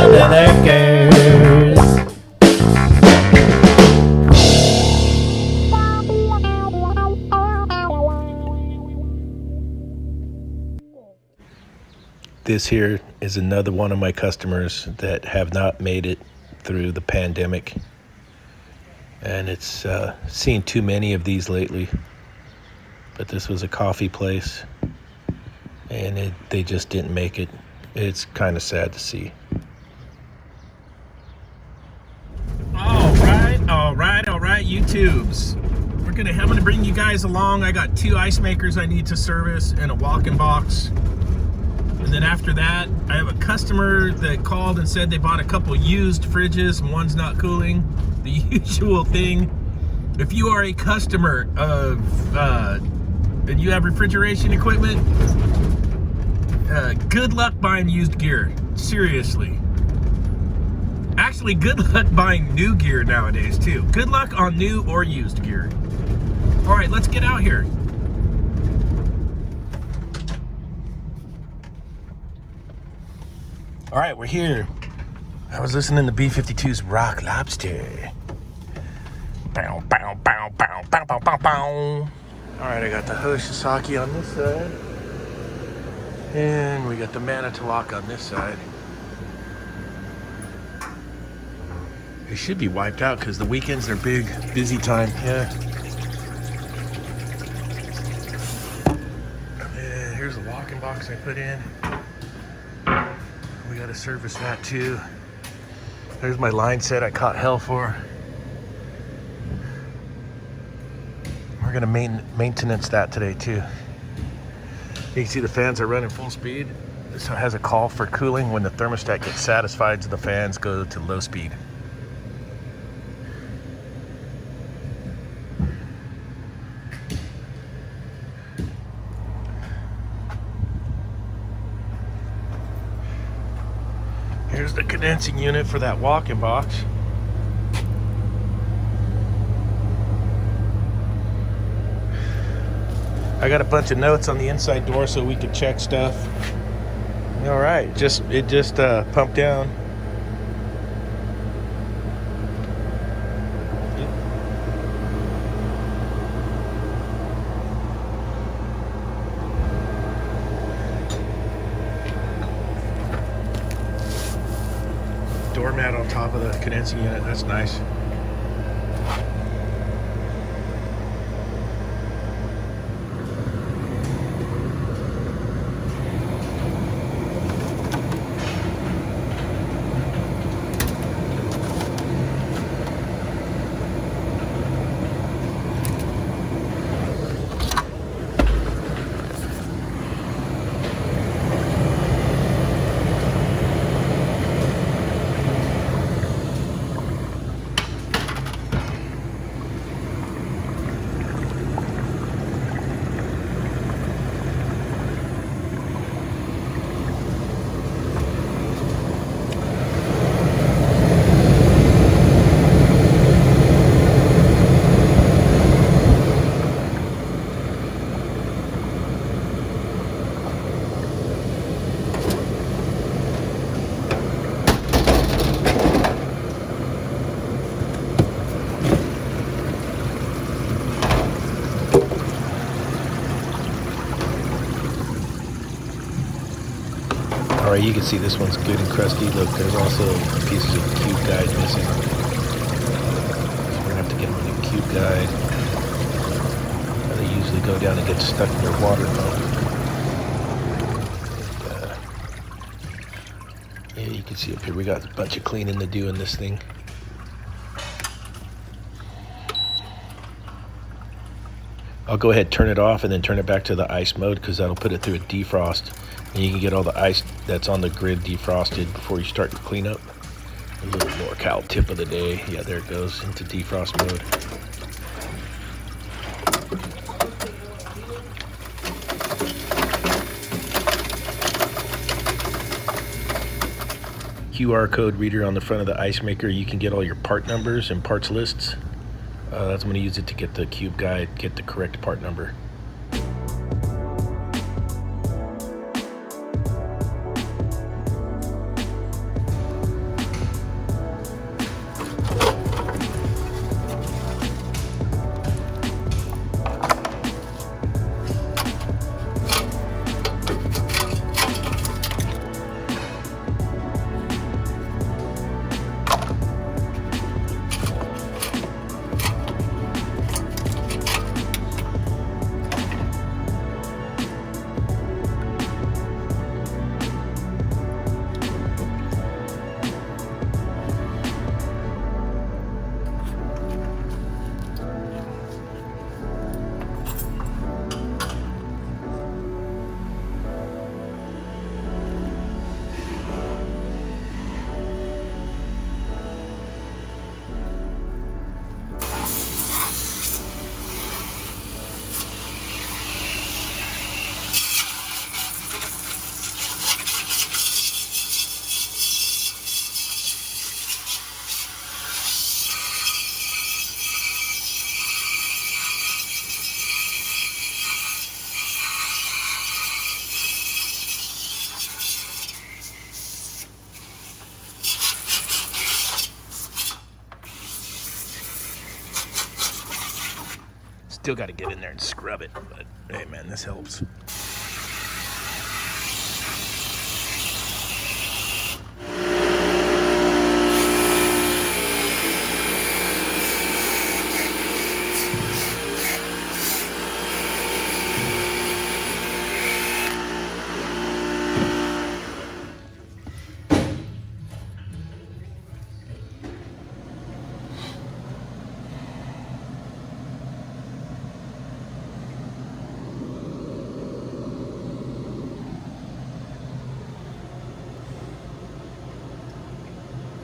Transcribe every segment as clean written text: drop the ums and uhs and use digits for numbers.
under their gears. This here is another one of my customers that have not made it through the pandemic, and it's seen too many of these lately. But this was a coffee place, and they just didn't make it. It's kind of sad to see. All right, YouTubes. I'm gonna bring you guys along. I got 2 ice makers I need to service and a walk-in box. And then after that, I have a customer that called and said they bought a couple used fridges and one's not cooling. The usual thing. If you are a customer of and you have refrigeration equipment, good luck buying used gear. Seriously. Actually, good luck buying new gear nowadays too. Good luck on new or used gear. All right, let's get out here. All right, we're here. I was listening to B-52's Rock Lobster. Bow, bow, bow, bow, bow, bow, bow, bow. All right, I got the H.V.A.C on this side. And we got the Manitowoc on this side. They should be wiped out because the weekends are big, busy time. Yeah. And here's the walk-in box I put in. We got to service that too. There's my line set I caught hell for. We're gonna maintenance that today too. You can see the fans are running full speed. This has a call for cooling. When the thermostat gets satisfied, so the fans go to low speed. Here's the condensing unit for that walk-in box. I got a bunch of notes on the inside door so we could check stuff. All right, it just pumped down. Doormat on top of the condensing unit, that's nice. Alright, you can see this one's good and crusty. Look, there's also pieces of cube guide missing. So we're gonna have to get them a new cube guide. They usually go down and get stuck in their water pump. Yeah, you can see up here we got a bunch of cleaning to do in this thing. I'll go ahead and turn it off and then turn it back to the ice mode because that'll put it through a defrost. And you can get all the ice that's on the grid defrosted before you start the cleanup. A little NorCal tip of the day. Yeah, there it goes into defrost mode. QR code reader on the front of the ice maker. You can get all your part numbers and parts lists. That's I'm going to use it to get the cube guide, get the correct part number. Still got to get in there and scrub it, but hey man, this helps.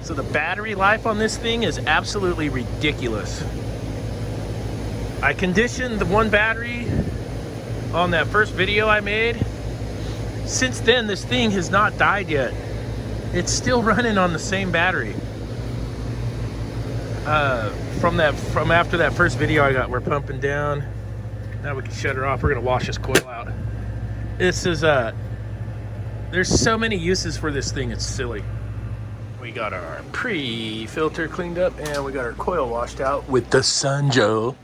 So the battery life on this thing is absolutely ridiculous. I conditioned the one battery on that first video I made. Since then, this thing has not died yet. It's still running on the same battery. From after that first video we're pumping down. Now we can shut her off. We're gonna wash this coil out. This is there's so many uses for this thing, it's silly. We got our pre-filter cleaned up and we got our coil washed out with the Sun Joe.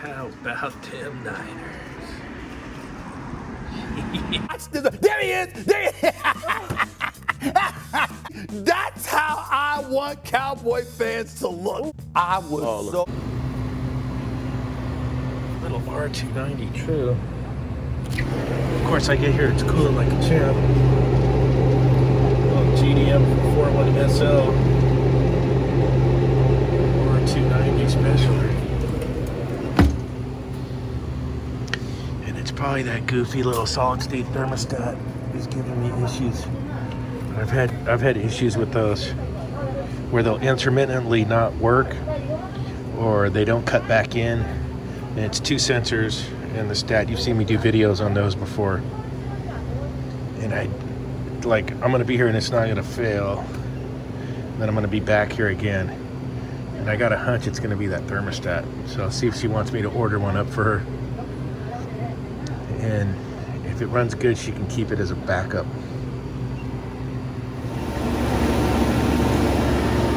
How about them Niners? There he is! There he is! That's how I want Cowboy fans to look. I was so... Little R290, true. Of course, I get here, it's cooling like a champ. Little GDM 41 SL. R290 special. And it's probably that goofy little solid-state thermostat is giving me issues. I've had issues with those where they'll intermittently not work or they don't cut back in. And it's two sensors and the stat. You've seen me do videos on those before. And I'm gonna be here and it's not gonna fail. Then I'm gonna be back here again. And I got a hunch it's gonna be that thermostat. So I'll see if she wants me to order one up for her. And if it runs good, she can keep it as a backup.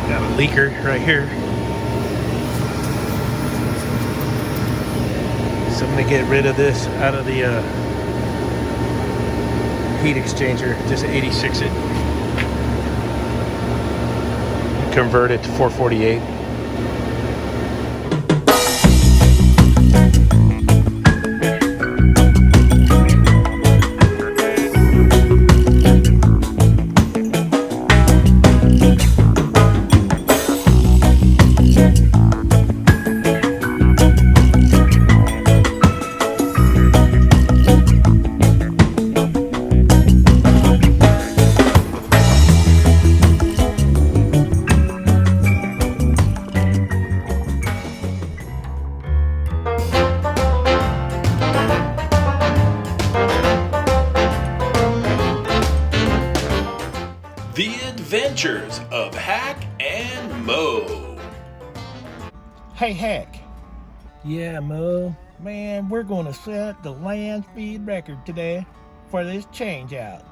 Got a leaker right here. So I'm gonna get rid of this out of the heat exchanger, just 86 it. Convert it to 448. The Adventures of Hack and Mo. Hey, Hack. Yeah, Mo. Man, we're going to set the land speed record today for this change out.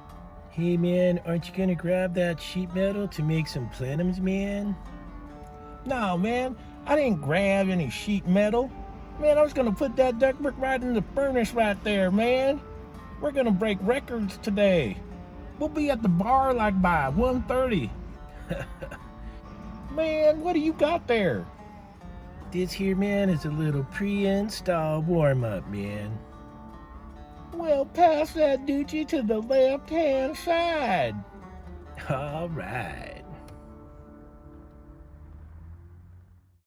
Hey, man, aren't you gonna grab that sheet metal to make some plenums, man? No, man, I didn't grab any sheet metal. Man, I was going to put that ductwork right in the furnace right there, man. We're going to break records today. We'll be at the bar like by 1:30. Man, what do you got there? This here, man, is a little pre-install warm-up, man. Well, pass that doochie to the left-hand side. All right.